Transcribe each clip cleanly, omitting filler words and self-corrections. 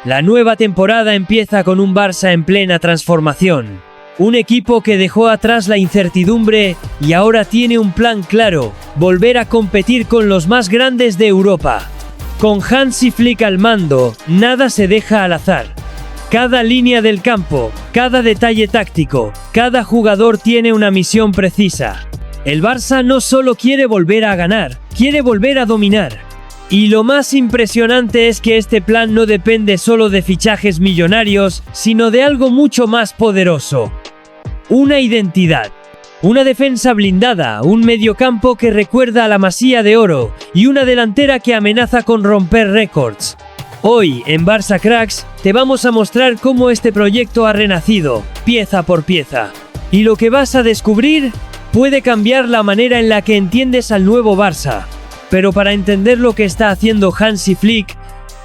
La nueva temporada empieza con un Barça en plena transformación. Un equipo que dejó atrás la incertidumbre y ahora tiene un plan claro: volver a competir con los más grandes de Europa. Con Hansi Flick al mando, nada se deja al azar. Cada línea del campo, cada detalle táctico, cada jugador tiene una misión precisa. El Barça no solo quiere volver a ganar, quiere volver a dominar. Y lo más impresionante es que este plan no depende solo de fichajes millonarios, sino de algo mucho más poderoso. Una identidad. Una defensa blindada, un mediocampo que recuerda a la Masía de Oro y una delantera que amenaza con romper récords. Hoy, en Barça Cracks, te vamos a mostrar cómo este proyecto ha renacido, pieza por pieza. Y lo que vas a descubrir puede cambiar la manera en la que entiendes al nuevo Barça. Pero para entender lo que está haciendo Hansi Flick,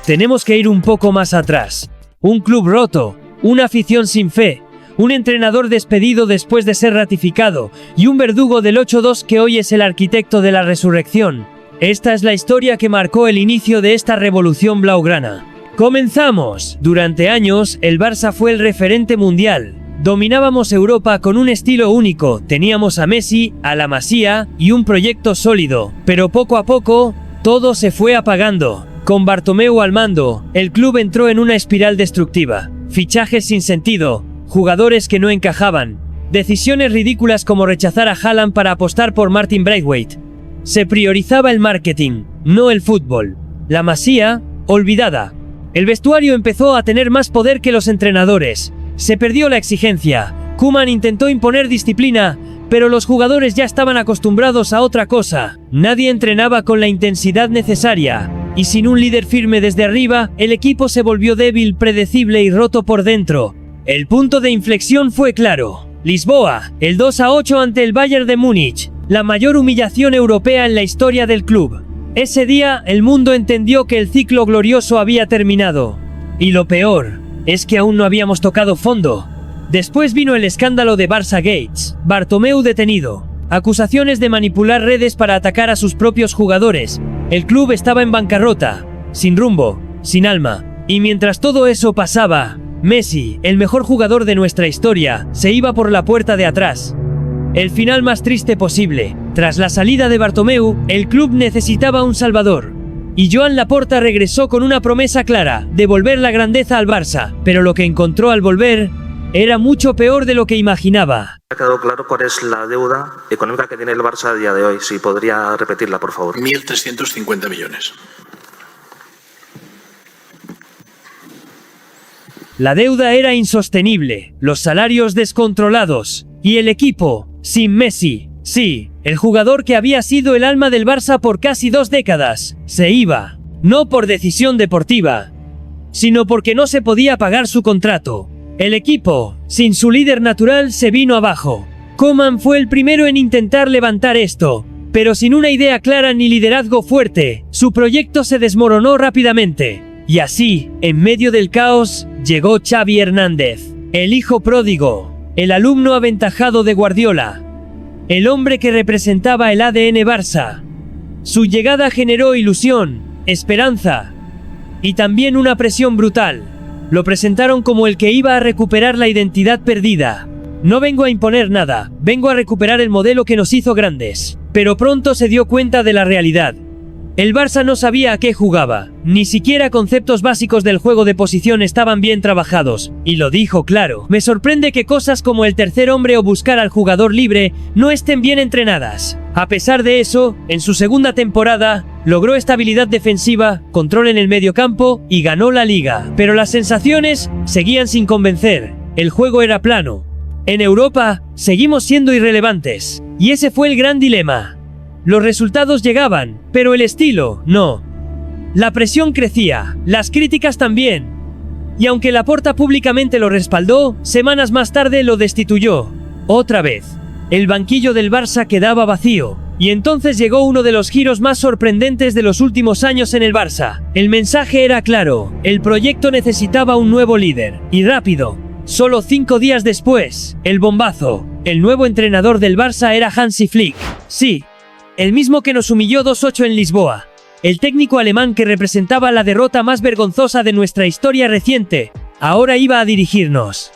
tenemos que ir un poco más atrás. Un club roto, una afición sin fe, un entrenador despedido después de ser ratificado y un verdugo del 8-2 que hoy es el arquitecto de la resurrección. Esta es la historia que marcó el inicio de esta revolución blaugrana. ¡Comenzamos! Durante años, el Barça fue el referente mundial. Dominábamos Europa con un estilo único, teníamos a Messi, a la Masía y un proyecto sólido, pero poco a poco, todo se fue apagando. Con Bartomeu al mando, el club entró en una espiral destructiva. Fichajes sin sentido, jugadores que no encajaban, decisiones ridículas como rechazar a Haaland para apostar por Martin Braithwaite. Se priorizaba el marketing, no el fútbol. La Masía, olvidada. El vestuario empezó a tener más poder que los entrenadores. Se perdió la exigencia. Koeman intentó imponer disciplina, pero los jugadores ya estaban acostumbrados a otra cosa. Nadie entrenaba con la intensidad necesaria. Y sin un líder firme desde arriba, el equipo se volvió débil, predecible y roto por dentro. El punto de inflexión fue claro. Lisboa, el 2-8 ante el Bayern de Múnich. La mayor humillación europea en la historia del club. Ese día, el mundo entendió que el ciclo glorioso había terminado. Y lo peor es que aún no habíamos tocado fondo. Después vino el escándalo de Barça Gates, Bartomeu detenido, acusaciones de manipular redes para atacar a sus propios jugadores. El club estaba en bancarrota, sin rumbo, sin alma. Y mientras todo eso pasaba, Messi, el mejor jugador de nuestra historia, se iba por la puerta de atrás. El final más triste posible. Tras la salida de Bartomeu, el club necesitaba un salvador. Y Joan Laporta regresó con una promesa clara: devolver la grandeza al Barça. Pero lo que encontró al volver era mucho peor de lo que imaginaba. Ha quedado claro cuál es la deuda económica que tiene el Barça a día de hoy. Si podría repetirla, por favor. 1.350 millones. La deuda era insostenible, los salarios descontrolados, y el equipo sin Messi. Sí, el jugador que había sido el alma del Barça por casi 2 décadas, se iba. No por decisión deportiva, sino porque no se podía pagar su contrato. El equipo, sin su líder natural, se vino abajo. Koeman fue el primero en intentar levantar esto, pero sin una idea clara ni liderazgo fuerte, su proyecto se desmoronó rápidamente. Y así, en medio del caos, llegó Xavi Hernández, el hijo pródigo, el alumno aventajado de Guardiola, el hombre que representaba el ADN Barça. Su llegada generó ilusión, esperanza y también una presión brutal. Lo presentaron como el que iba a recuperar la identidad perdida. No vengo a imponer nada, vengo a recuperar el modelo que nos hizo grandes. Pero pronto se dio cuenta de la realidad. El Barça no sabía a qué jugaba, ni siquiera conceptos básicos del juego de posición estaban bien trabajados, y lo dijo claro: me sorprende que cosas como el tercer hombre o buscar al jugador libre no estén bien entrenadas. A pesar de eso, en su segunda temporada, logró estabilidad defensiva, control en el mediocampo y ganó la liga. Pero las sensaciones seguían sin convencer, el juego era plano. En Europa, seguimos siendo irrelevantes, y ese fue el gran dilema. Los resultados llegaban, pero el estilo, no. La presión crecía, las críticas también. Y aunque Laporta públicamente lo respaldó, semanas más tarde lo destituyó. Otra vez. El banquillo del Barça quedaba vacío. Y entonces llegó uno de los giros más sorprendentes de los últimos años en el Barça. El mensaje era claro: el proyecto necesitaba un nuevo líder. Y rápido. Solo 5 días después, el bombazo. El nuevo entrenador del Barça era Hansi Flick. Sí. El mismo que nos humilló 2-8 en Lisboa. el técnico alemán que representaba la derrota más vergonzosa de nuestra historia reciente, ahora iba a dirigirnos.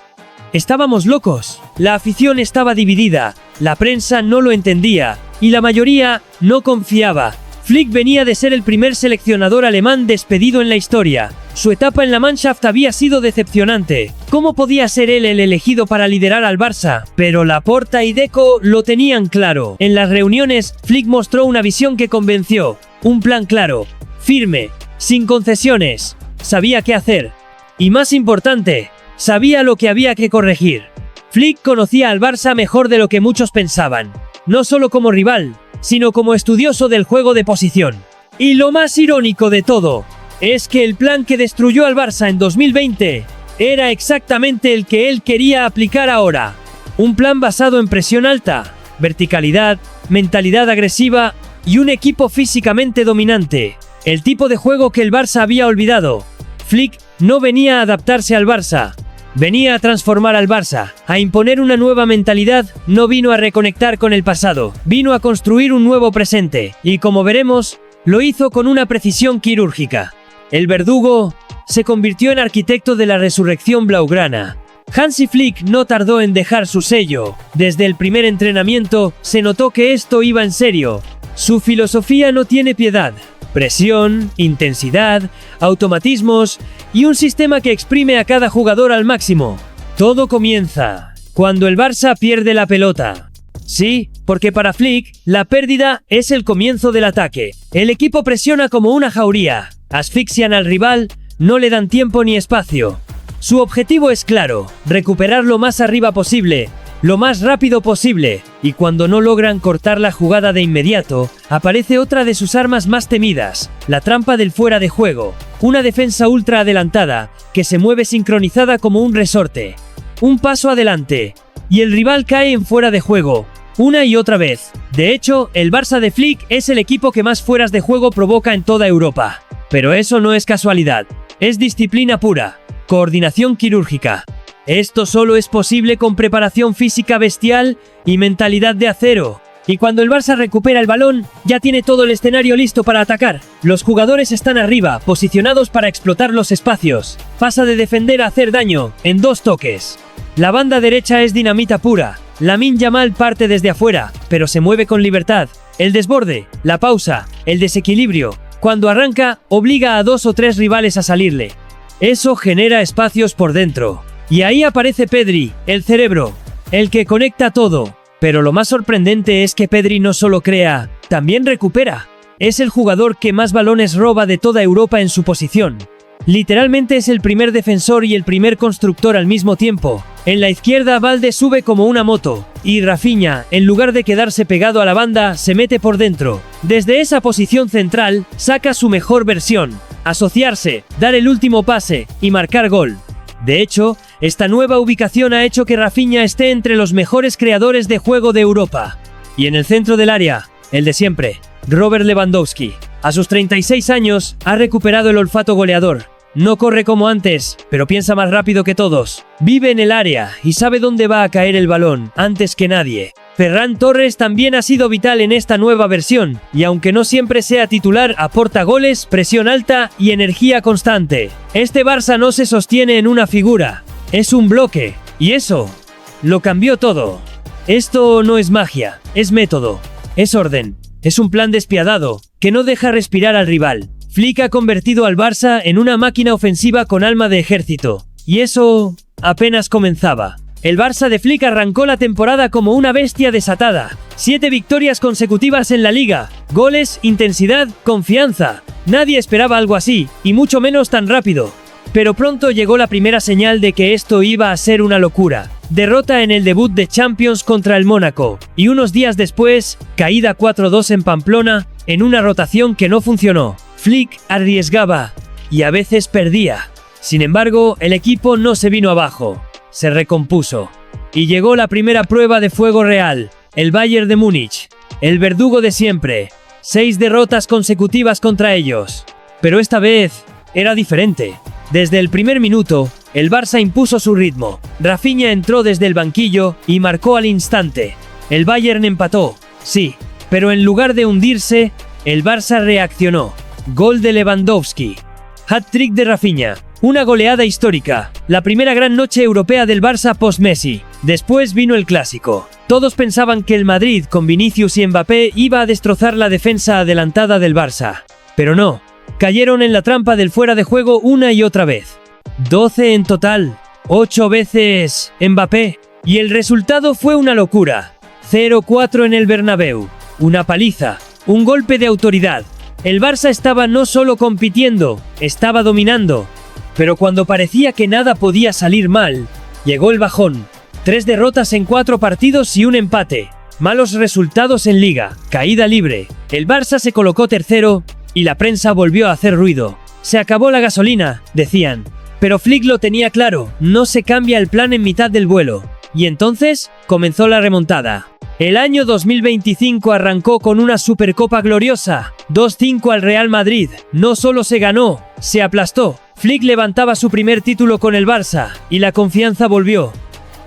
Estábamos locos, la afición estaba dividida, la prensa no lo entendía, y la mayoría no confiaba. Flick venía de ser el primer seleccionador alemán despedido en la historia. Su etapa en la Mannschaft había sido decepcionante. ¿Cómo podía ser él el elegido para liderar al Barça? Pero Laporta y Deco lo tenían claro. En las reuniones, Flick mostró una visión que convenció. Un plan claro, firme, sin concesiones. Sabía qué hacer. Y más importante, sabía lo que había que corregir. Flick conocía al Barça mejor de lo que muchos pensaban. No solo como rival, sino como estudioso del juego de posición. Y lo más irónico de todo, es que el plan que destruyó al Barça en 2020 era exactamente el que él quería aplicar ahora. Un plan basado en presión alta, verticalidad, mentalidad agresiva y un equipo físicamente dominante. El tipo de juego que el Barça había olvidado. Flick no venía a adaptarse al Barça. Venía a transformar al Barça, a imponer una nueva mentalidad, no vino a reconectar con el pasado, vino a construir un nuevo presente, y como veremos, lo hizo con una precisión quirúrgica. El verdugo se convirtió en arquitecto de la resurrección blaugrana. Hansi Flick no tardó en dejar su sello. Desde el primer entrenamiento, se notó que esto iba en serio. Su filosofía no tiene piedad. Presión, intensidad, automatismos y un sistema que exprime a cada jugador al máximo. Todo comienza cuando el Barça pierde la pelota. Sí, porque para Flick, la pérdida es el comienzo del ataque. El equipo presiona como una jauría, asfixian al rival, no le dan tiempo ni espacio. Su objetivo es claro, recuperar lo más arriba posible, lo más rápido posible, y cuando no logran cortar la jugada de inmediato, aparece otra de sus armas más temidas, la trampa del fuera de juego, una defensa ultra adelantada, que se mueve sincronizada como un resorte. Un paso adelante, y el rival cae en fuera de juego, una y otra vez. De hecho, el Barça de Flick es el equipo que más fueras de juego provoca en toda Europa. Pero eso no es casualidad, es disciplina pura, coordinación quirúrgica. Esto solo es posible con preparación física bestial y mentalidad de acero. Y cuando el Barça recupera el balón, ya tiene todo el escenario listo para atacar. Los jugadores están arriba, posicionados para explotar los espacios. Pasa de defender a hacer daño, en 2 toques. La banda derecha es dinamita pura. Lamine Yamal parte desde afuera, pero se mueve con libertad. El desborde, la pausa, el desequilibrio. Cuando arranca, obliga a 2 o 3 rivales a salirle. Eso genera espacios por dentro. Y ahí aparece Pedri, el cerebro, el que conecta todo. Pero lo más sorprendente es que Pedri no solo crea, también recupera. Es el jugador que más balones roba de toda Europa en su posición. Literalmente es el primer defensor y el primer constructor al mismo tiempo. En la izquierda Valde sube como una moto, y Rafinha, en lugar de quedarse pegado a la banda, se mete por dentro. Desde esa posición central, saca su mejor versión, asociarse, dar el último pase, y marcar gol. De hecho, esta nueva ubicación ha hecho que Rafinha esté entre los mejores creadores de juego de Europa. Y en el centro del área, el de siempre, Robert Lewandowski. A sus 36 años, ha recuperado el olfato goleador. No corre como antes, pero piensa más rápido que todos. Vive en el área y sabe dónde va a caer el balón, antes que nadie. Ferran Torres también ha sido vital en esta nueva versión, y aunque no siempre sea titular, aporta goles, presión alta y energía constante. Este Barça no se sostiene en una figura, es un bloque, y eso lo cambió todo. Esto no es magia, es método, es orden, es un plan despiadado, que no deja respirar al rival. Flick ha convertido al Barça en una máquina ofensiva con alma de ejército, y eso apenas comenzaba. El Barça de Flick arrancó la temporada como una bestia desatada. 7 victorias consecutivas en la liga, goles, intensidad, confianza. Nadie esperaba algo así, y mucho menos tan rápido. Pero pronto llegó la primera señal de que esto iba a ser una locura. Derrota en el debut de Champions contra el Mónaco, y unos días después, caída 4-2 en Pamplona, en una rotación que no funcionó. Flick arriesgaba, y a veces perdía. Sin embargo, el equipo no se vino abajo. Se recompuso. Y llegó la primera prueba de fuego real, el Bayern de Múnich, el verdugo de siempre. 6 derrotas consecutivas contra ellos. Pero esta vez, era diferente. Desde el primer minuto, el Barça impuso su ritmo. Rafinha entró desde el banquillo y marcó al instante. El Bayern empató, sí, pero en lugar de hundirse, el Barça reaccionó. Gol de Lewandowski. Hat-trick de Rafinha. Una goleada histórica. La primera gran noche europea del Barça post-Messi. Después vino el clásico. Todos pensaban que el Madrid, con Vinicius y Mbappé, iba a destrozar la defensa adelantada del Barça. Pero no. Cayeron en la trampa del fuera de juego una y otra vez. 12 en total. 8 veces Mbappé. Y el resultado fue una locura. 0-4 en el Bernabéu. Una paliza. Un golpe de autoridad. El Barça estaba no solo compitiendo, estaba dominando. Pero cuando parecía que nada podía salir mal, llegó el bajón. 3 derrotas en 4 partidos y un empate. Malos resultados en Liga, caída libre. El Barça se colocó tercero y la prensa volvió a hacer ruido. Se acabó la gasolina, decían. Pero Flick lo tenía claro, no se cambia el plan en mitad del vuelo. Y entonces comenzó la remontada. El año 2025 arrancó con una Supercopa gloriosa. 2-5 al Real Madrid. No solo se ganó, se aplastó. Flick levantaba su primer título con el Barça, y la confianza volvió.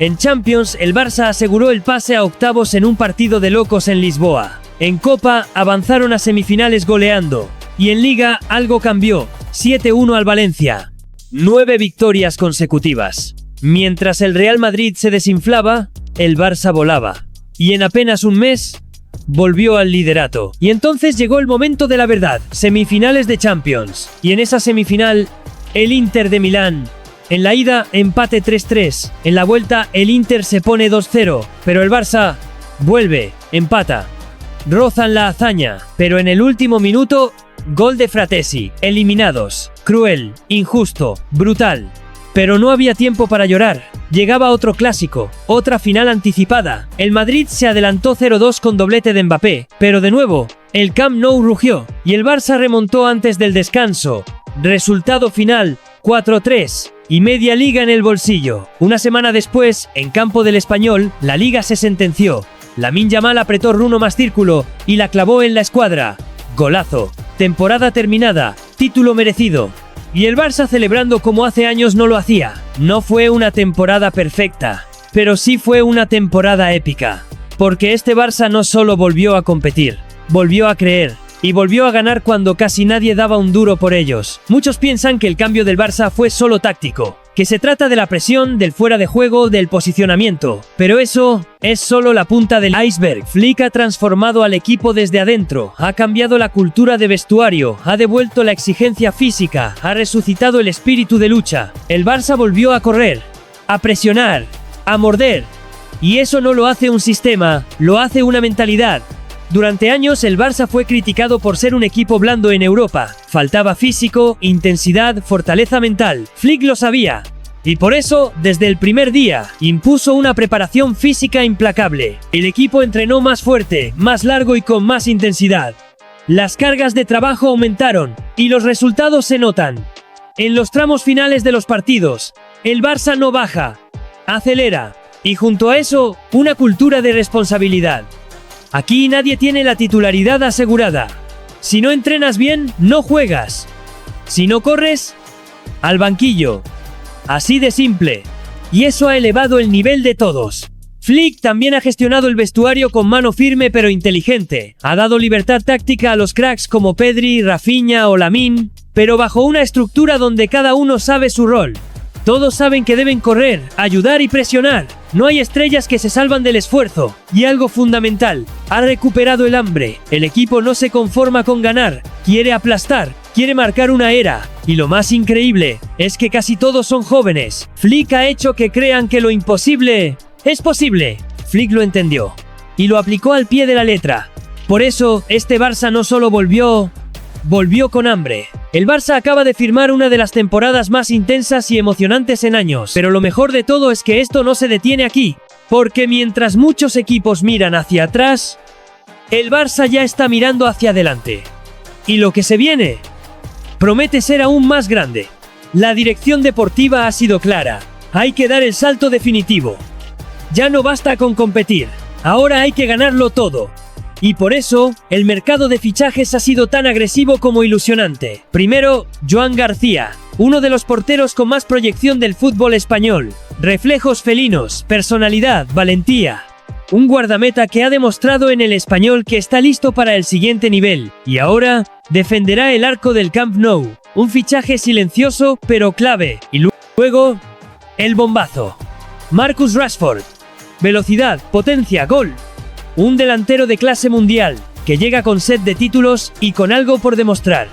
En Champions, el Barça aseguró el pase a octavos en un partido de locos en Lisboa. En Copa, avanzaron a semifinales goleando. Y en Liga, algo cambió. 7-1 al Valencia. 9 victorias consecutivas. Mientras el Real Madrid se desinflaba, el Barça volaba. Y en apenas un mes, volvió al liderato. Y entonces llegó el momento de la verdad, semifinales de Champions. Y en esa semifinal, el Inter de Milán. En la ida, empate 3-3. En la vuelta, el Inter se pone 2-0. Pero el Barça vuelve, empata. Rozan la hazaña, pero en el último minuto, gol de Fratesi. Eliminados. Cruel, injusto, brutal. Pero no había tiempo para llorar. Llegaba otro clásico, otra final anticipada. El Madrid se adelantó 0-2 con doblete de Mbappé, pero de nuevo, el Camp Nou rugió, y el Barça remontó antes del descanso. Resultado final, 4-3, y media liga en el bolsillo. Una semana después, en campo del Español, la liga se sentenció. Lamine Yamal apretó runo más círculo, y la clavó en la escuadra. Golazo. Temporada terminada, título merecido. Y el Barça celebrando como hace años no lo hacía. No fue una temporada perfecta, pero sí fue una temporada épica. Porque este Barça no solo volvió a competir, volvió a creer, y volvió a ganar cuando casi nadie daba un duro por ellos. Muchos piensan que el cambio del Barça fue solo táctico, que se trata de la presión, del fuera de juego, del posicionamiento. Pero eso es solo la punta del iceberg. Flick ha transformado al equipo desde adentro, ha cambiado la cultura de vestuario, ha devuelto la exigencia física, ha resucitado el espíritu de lucha. El Barça volvió a correr, a presionar, a morder. Y eso no lo hace un sistema, lo hace una mentalidad. Durante años el Barça fue criticado por ser un equipo blando en Europa. Faltaba físico, intensidad, fortaleza mental. Flick lo sabía. Y por eso, desde el primer día, impuso una preparación física implacable. El equipo entrenó más fuerte, más largo y con más intensidad. Las cargas de trabajo aumentaron, y los resultados se notan. En los tramos finales de los partidos, el Barça no baja, acelera. Y junto a eso, una cultura de responsabilidad. Aquí nadie tiene la titularidad asegurada. Si no entrenas bien, no juegas. Si no corres, al banquillo. Así de simple. Y eso ha elevado el nivel de todos. Flick también ha gestionado el vestuario con mano firme pero inteligente. Ha dado libertad táctica a los cracks como Pedri, Rafinha o Lamine, pero bajo una estructura donde cada uno sabe su rol. Todos saben que deben correr, ayudar y presionar. No hay estrellas que se salvan del esfuerzo. Y algo fundamental, ha recuperado el hambre. El equipo no se conforma con ganar, quiere aplastar, quiere marcar una era. Y lo más increíble, es que casi todos son jóvenes. Flick ha hecho que crean que lo imposible es posible. Flick lo entendió. Y lo aplicó al pie de la letra. Por eso, este Barça no solo volvió con hambre. El Barça acaba de firmar una de las temporadas más intensas y emocionantes en años. Pero lo mejor de todo es que esto no se detiene aquí. Porque mientras muchos equipos miran hacia atrás, el Barça ya está mirando hacia adelante. Y lo que se viene promete ser aún más grande. La dirección deportiva ha sido clara. Hay que dar el salto definitivo. Ya no basta con competir. Ahora hay que ganarlo todo. Y por eso, el mercado de fichajes ha sido tan agresivo como ilusionante. Primero, Joan García, uno de los porteros con más proyección del fútbol español. Reflejos felinos, personalidad, valentía. Un guardameta que ha demostrado en el Español que está listo para el siguiente nivel. Y ahora, defenderá el arco del Camp Nou, un fichaje silencioso pero clave. Y luego, el bombazo. Marcus Rashford. Velocidad, potencia, gol. Un delantero de clase mundial, que llega con sed de títulos y con algo por demostrar.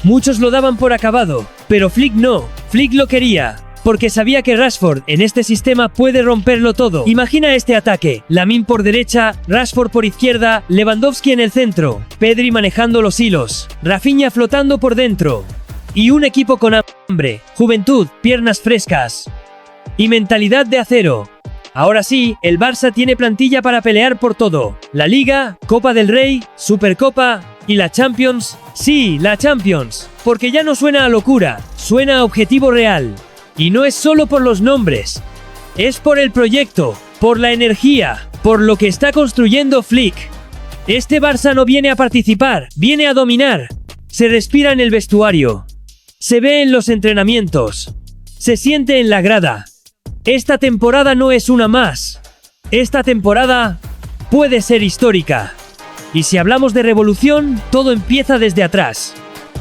Muchos lo daban por acabado, pero Flick no. Flick lo quería, porque sabía que Rashford en este sistema puede romperlo todo. Imagina este ataque: Lamine por derecha, Rashford por izquierda, Lewandowski en el centro, Pedri manejando los hilos, Rafinha flotando por dentro. Y un equipo con hambre, juventud, piernas frescas y mentalidad de acero. Ahora sí, el Barça tiene plantilla para pelear por todo. La Liga, Copa del Rey, Supercopa y la Champions. Sí, la Champions. Porque ya no suena a locura, suena a objetivo real. Y no es solo por los nombres. Es por el proyecto, por la energía, por lo que está construyendo Flick. Este Barça no viene a participar, viene a dominar. Se respira en el vestuario. Se ve en los entrenamientos. Se siente en la grada. Esta temporada no es una más. Esta temporada puede ser histórica. Y si hablamos de revolución, todo empieza desde atrás.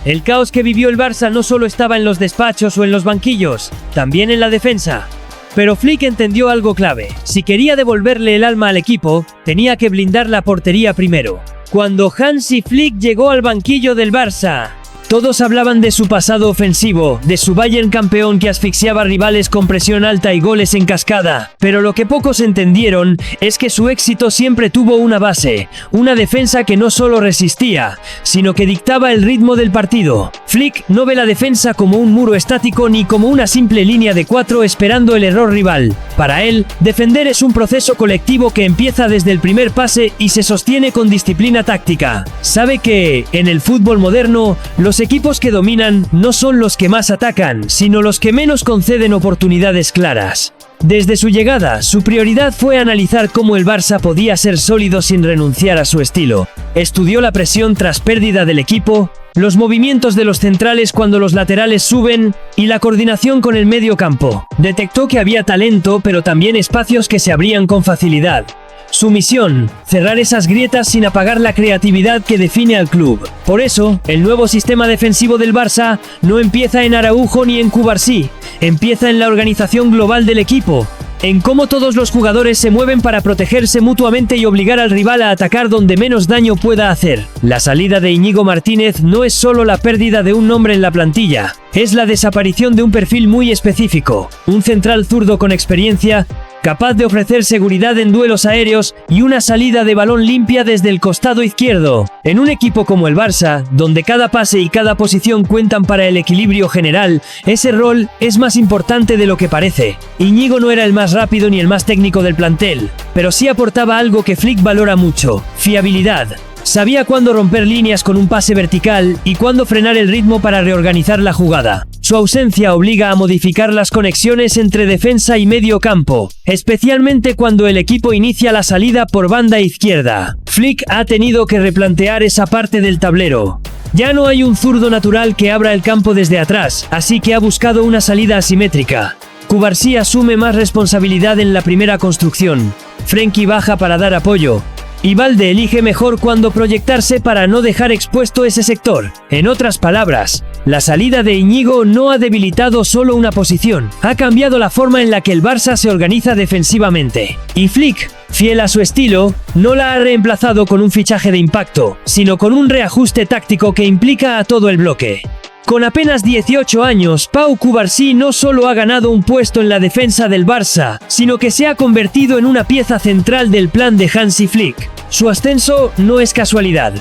El caos que vivió el Barça no solo estaba en los despachos o en los banquillos, también en la defensa. Pero Flick entendió algo clave. Si quería devolverle el alma al equipo, tenía que blindar la portería primero. Cuando Hansi Flick llegó al banquillo del Barça, todos hablaban de su pasado ofensivo, de su Bayern campeón que asfixiaba rivales con presión alta y goles en cascada, pero lo que pocos entendieron es que su éxito siempre tuvo una base, una defensa que no solo resistía, sino que dictaba el ritmo del partido. Flick no ve la defensa como un muro estático ni como una simple línea de 4 esperando el error rival. Para él, defender es un proceso colectivo que empieza desde el primer pase y se sostiene con disciplina táctica. Sabe que, en el fútbol moderno, los equipos que dominan no son los que más atacan, sino los que menos conceden oportunidades claras. Desde su llegada, su prioridad fue analizar cómo el Barça podía ser sólido sin renunciar a su estilo. Estudió la presión tras pérdida del equipo, los movimientos de los centrales cuando los laterales suben y la coordinación con el medio campo. Detectó que había talento, pero también espacios que se abrían con facilidad. Su misión, cerrar esas grietas sin apagar la creatividad que define al club. Por eso, el nuevo sistema defensivo del Barça no empieza en Araujo ni en Cubarsí, empieza en la organización global del equipo, en cómo todos los jugadores se mueven para protegerse mutuamente y obligar al rival a atacar donde menos daño pueda hacer. La salida de Íñigo Martínez no es solo la pérdida de un nombre en la plantilla, es la desaparición de un perfil muy específico, un central zurdo con experiencia, capaz de ofrecer seguridad en duelos aéreos y una salida de balón limpia desde el costado izquierdo. En un equipo como el Barça, donde cada pase y cada posición cuentan para el equilibrio general, ese rol es más importante de lo que parece. Íñigo no era el más rápido ni el más técnico del plantel, pero sí aportaba algo que Flick valora mucho: fiabilidad. Sabía cuándo romper líneas con un pase vertical y cuándo frenar el ritmo para reorganizar la jugada. Su ausencia obliga a modificar las conexiones entre defensa y medio campo, especialmente cuando el equipo inicia la salida por banda izquierda. Flick ha tenido que replantear esa parte del tablero. Ya no hay un zurdo natural que abra el campo desde atrás, así que ha buscado una salida asimétrica. Cubarsí asume más responsabilidad en la primera construcción. Frenkie baja para dar apoyo. Y Valde elige mejor cuándo proyectarse para no dejar expuesto ese sector. En otras palabras, la salida de Íñigo no ha debilitado solo una posición, ha cambiado la forma en la que el Barça se organiza defensivamente. Y Flick, fiel a su estilo, no la ha reemplazado con un fichaje de impacto, sino con un reajuste táctico que implica a todo el bloque. Con apenas 18 años, Pau Cubarsí no solo ha ganado un puesto en la defensa del Barça, sino que se ha convertido en una pieza central del plan de Hansi Flick. Su ascenso no es casualidad.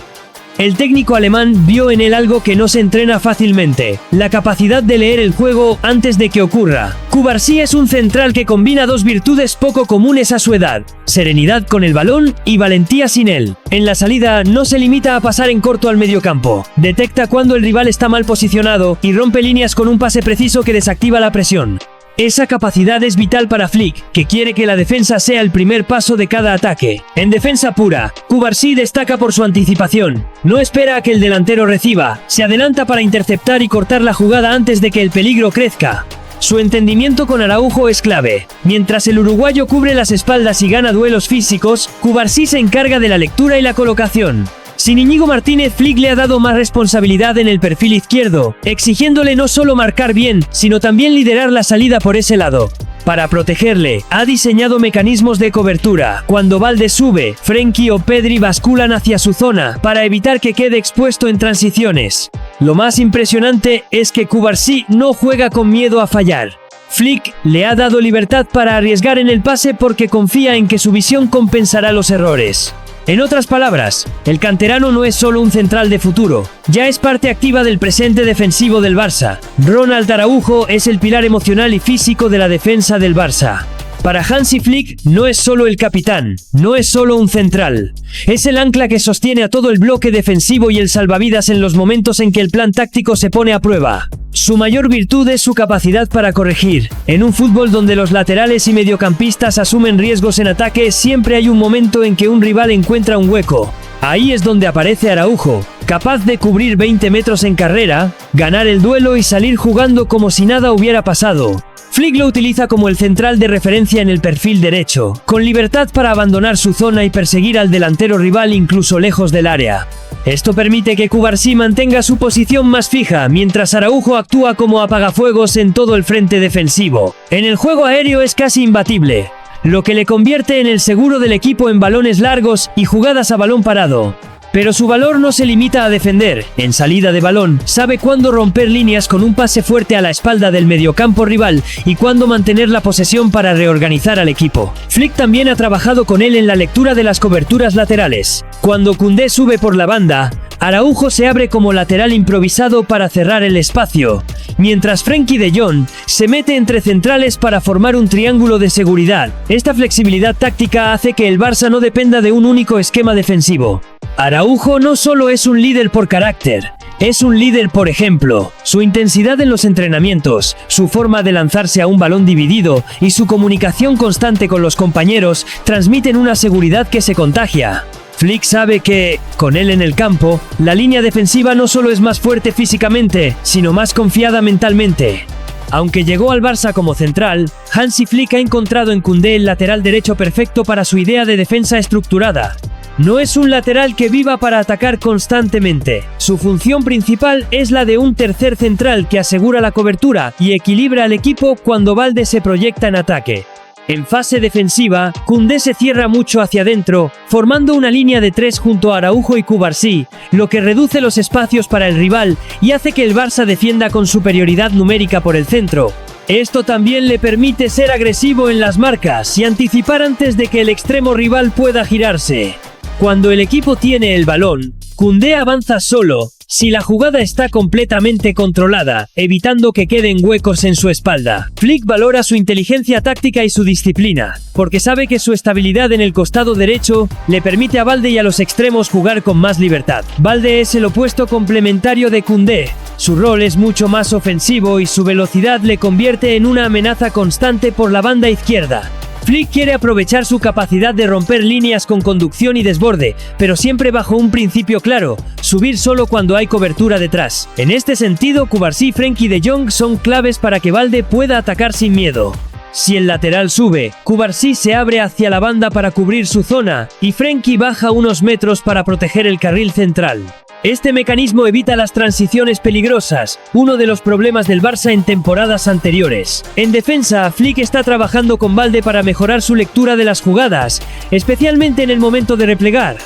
El técnico alemán vio en él algo que no se entrena fácilmente: la capacidad de leer el juego antes de que ocurra. Cubarsí es un central que combina dos virtudes poco comunes a su edad: serenidad con el balón y valentía sin él. En la salida no se limita a pasar en corto al mediocampo. Detecta cuando el rival está mal posicionado y rompe líneas con un pase preciso que desactiva la presión. Esa capacidad es vital para Flick, que quiere que la defensa sea el primer paso de cada ataque. En defensa pura, Cubarsí destaca por su anticipación. No espera a que el delantero reciba, se adelanta para interceptar y cortar la jugada antes de que el peligro crezca. Su entendimiento con Araujo es clave. Mientras el uruguayo cubre las espaldas y gana duelos físicos, Cubarsí se encarga de la lectura y la colocación. Sin Íñigo Martínez, Flick le ha dado más responsabilidad en el perfil izquierdo, exigiéndole no solo marcar bien, sino también liderar la salida por ese lado. Para protegerle, ha diseñado mecanismos de cobertura. Cuando Balde sube, Frenkie o Pedri basculan hacia su zona, para evitar que quede expuesto en transiciones. Lo más impresionante es que Cubarsí no juega con miedo a fallar. Flick le ha dado libertad para arriesgar en el pase porque confía en que su visión compensará los errores. En otras palabras, el canterano no es solo un central de futuro, ya es parte activa del presente defensivo del Barça. Ronald Araujo es el pilar emocional y físico de la defensa del Barça. Para Hansi Flick no es solo el capitán, no es solo un central. Es el ancla que sostiene a todo el bloque defensivo y el salvavidas en los momentos en que el plan táctico se pone a prueba. Su mayor virtud es su capacidad para corregir. En un fútbol donde los laterales y mediocampistas asumen riesgos en ataque, siempre hay un momento en que un rival encuentra un hueco. Ahí es donde aparece Araujo, capaz de cubrir 20 metros en carrera, ganar el duelo y salir jugando como si nada hubiera pasado. Flick lo utiliza como el central de referencia en el perfil derecho, con libertad para abandonar su zona y perseguir al delantero rival incluso lejos del área. Esto permite que Cubarsí mantenga su posición más fija, mientras Araujo actúa como apagafuegos en todo el frente defensivo. En el juego aéreo es casi imbatible, lo que le convierte en el seguro del equipo en balones largos y jugadas a balón parado. Pero su valor no se limita a defender. En salida de balón, sabe cuándo romper líneas con un pase fuerte a la espalda del mediocampo rival y cuándo mantener la posesión para reorganizar al equipo. Flick también ha trabajado con él en la lectura de las coberturas laterales. Cuando Koundé sube por la banda, Araujo se abre como lateral improvisado para cerrar el espacio, mientras Frenkie de Jong se mete entre centrales para formar un triángulo de seguridad. Esta flexibilidad táctica hace que el Barça no dependa de un único esquema defensivo. Araujo no solo es un líder por carácter, es un líder por ejemplo. Su intensidad en los entrenamientos, su forma de lanzarse a un balón dividido y su comunicación constante con los compañeros transmiten una seguridad que se contagia. Flick sabe que, con él en el campo, la línea defensiva no solo es más fuerte físicamente, sino más confiada mentalmente. Aunque llegó al Barça como central, Hansi Flick ha encontrado en Koundé el lateral derecho perfecto para su idea de defensa estructurada. No es un lateral que viva para atacar constantemente. Su función principal es la de un tercer central que asegura la cobertura y equilibra al equipo cuando Balde se proyecta en ataque. En fase defensiva, Koundé se cierra mucho hacia adentro, formando una línea de 3 junto a Araujo y Cubarsí, lo que reduce los espacios para el rival y hace que el Barça defienda con superioridad numérica por el centro. Esto también le permite ser agresivo en las marcas y anticipar antes de que el extremo rival pueda girarse. Cuando el equipo tiene el balón, Koundé avanza solo, si la jugada está completamente controlada, evitando que queden huecos en su espalda. Flick valora su inteligencia táctica y su disciplina, porque sabe que su estabilidad en el costado derecho le permite a Balde y a los extremos jugar con más libertad. Balde es el opuesto complementario de Koundé. Su rol es mucho más ofensivo y su velocidad le convierte en una amenaza constante por la banda izquierda. Flick quiere aprovechar su capacidad de romper líneas con conducción y desborde, pero siempre bajo un principio claro: subir solo cuando hay cobertura detrás. En este sentido, Cubarsí y Frenkie de Jong son claves para que Balde pueda atacar sin miedo. Si el lateral sube, Cubarsí se abre hacia la banda para cubrir su zona, y Frenkie baja unos metros para proteger el carril central. Este mecanismo evita las transiciones peligrosas, uno de los problemas del Barça en temporadas anteriores. En defensa, Flick está trabajando con Balde para mejorar su lectura de las jugadas, especialmente en el momento de replegar.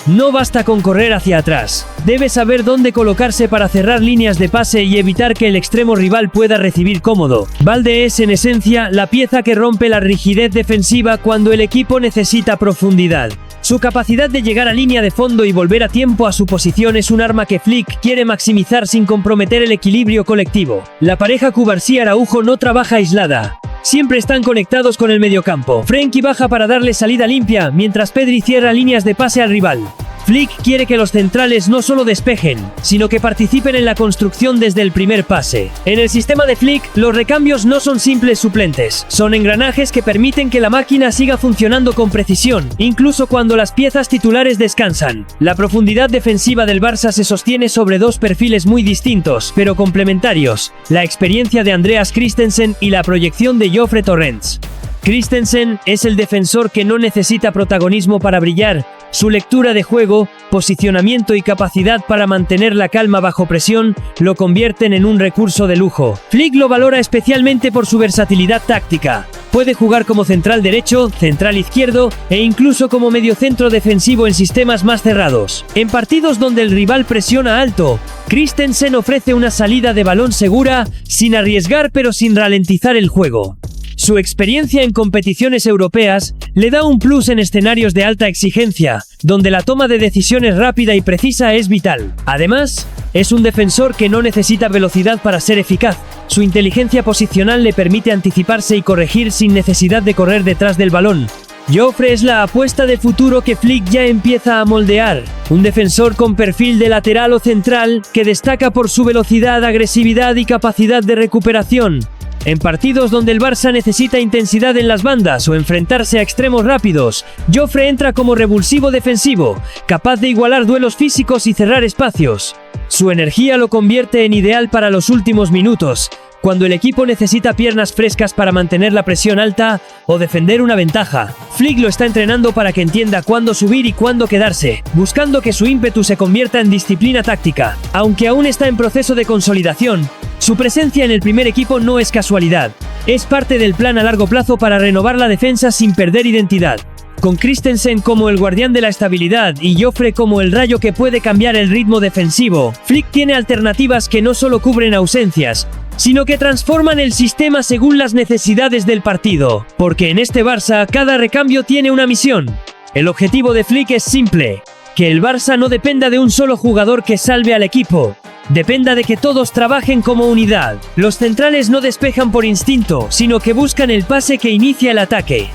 No basta con correr hacia atrás, debe saber dónde colocarse para cerrar líneas de pase y evitar que el extremo rival pueda recibir cómodo. Balde es en esencia la pieza que rompe la rigidez defensiva cuando el equipo necesita profundidad. Su capacidad de llegar a línea de fondo y volver a tiempo a su posición es un arma que Flick quiere maximizar sin comprometer el equilibrio colectivo. La pareja Cubarsí-Araujo no trabaja aislada. Siempre están conectados con el mediocampo. Frenkie baja para darle salida limpia, mientras Pedri cierra líneas de pase al rival. Flick quiere que los centrales no solo despejen, sino que participen en la construcción desde el primer pase. En el sistema de Flick, los recambios no son simples suplentes, son engranajes que permiten que la máquina siga funcionando con precisión, incluso cuando las piezas titulares descansan. La profundidad defensiva del Barça se sostiene sobre dos perfiles muy distintos, pero complementarios: la experiencia de Andreas Christensen y la proyección de Jofre Torrents. Christensen es el defensor que no necesita protagonismo para brillar, Su lectura de juego, posicionamiento y capacidad para mantener la calma bajo presión lo convierten en un recurso de lujo. Flick lo valora especialmente por su versatilidad táctica. Puede jugar como central derecho, central izquierdo e incluso como mediocentro defensivo en sistemas más cerrados. En partidos donde el rival presiona alto, Christensen ofrece una salida de balón segura, sin arriesgar pero sin ralentizar el juego. Su experiencia en competiciones europeas le da un plus en escenarios de alta exigencia, donde la toma de decisiones rápida y precisa es vital. Además, es un defensor que no necesita velocidad para ser eficaz. Su inteligencia posicional le permite anticiparse y corregir sin necesidad de correr detrás del balón. Joffre es la apuesta de futuro que Flick ya empieza a moldear. Un defensor con perfil de lateral o central que destaca por su velocidad, agresividad y capacidad de recuperación. En partidos donde el Barça necesita intensidad en las bandas o enfrentarse a extremos rápidos, Joffre entra como revulsivo defensivo, capaz de igualar duelos físicos y cerrar espacios. Su energía lo convierte en ideal para los últimos minutos, cuando el equipo necesita piernas frescas para mantener la presión alta o defender una ventaja. Flick lo está entrenando para que entienda cuándo subir y cuándo quedarse, buscando que su ímpetu se convierta en disciplina táctica. Aunque aún está en proceso de consolidación, su presencia en el primer equipo no es casualidad. Es parte del plan a largo plazo para renovar la defensa sin perder identidad. Con Christensen como el guardián de la estabilidad y Joffre como el rayo que puede cambiar el ritmo defensivo, Flick tiene alternativas que no solo cubren ausencias, sino que transforman el sistema según las necesidades del partido. Porque en este Barça cada recambio tiene una misión. El objetivo de Flick es simple: que el Barça no dependa de un solo jugador que salve al equipo. Dependa de que todos trabajen como unidad. Los centrales no despejan por instinto, sino que buscan el pase que inicia el ataque.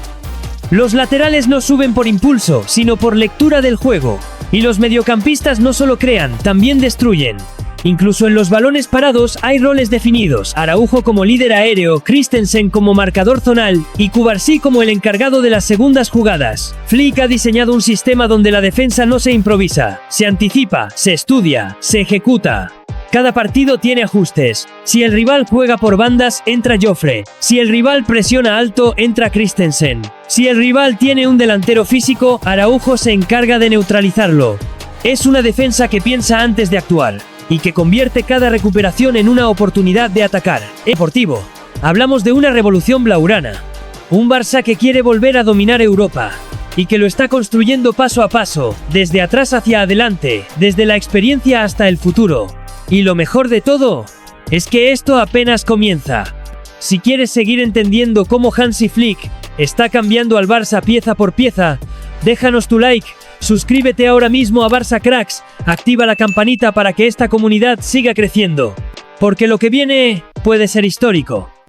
Los laterales no suben por impulso, sino por lectura del juego. Y los mediocampistas no solo crean, también destruyen. Incluso en los balones parados hay roles definidos: Araujo como líder aéreo, Christensen como marcador zonal y Cubarsí como el encargado de las segundas jugadas. Flick ha diseñado un sistema donde la defensa no se improvisa, se anticipa, se estudia, se ejecuta. Cada partido tiene ajustes. Si el rival juega por bandas, entra Joffre. Si el rival presiona alto, entra Christensen. Si el rival tiene un delantero físico, Araujo se encarga de neutralizarlo. Es una defensa que piensa antes de actuar y que convierte cada recuperación en una oportunidad de atacar. Deportivo. Hablamos de una revolución blaugrana. Un Barça que quiere volver a dominar Europa y que lo está construyendo paso a paso, desde atrás hacia adelante, desde la experiencia hasta el futuro. Y lo mejor de todo es que esto apenas comienza. Si quieres seguir entendiendo cómo Hansi Flick está cambiando al Barça pieza por pieza, déjanos tu like, suscríbete ahora mismo a Barça Cracks, activa la campanita para que esta comunidad siga creciendo. Porque lo que viene puede ser histórico.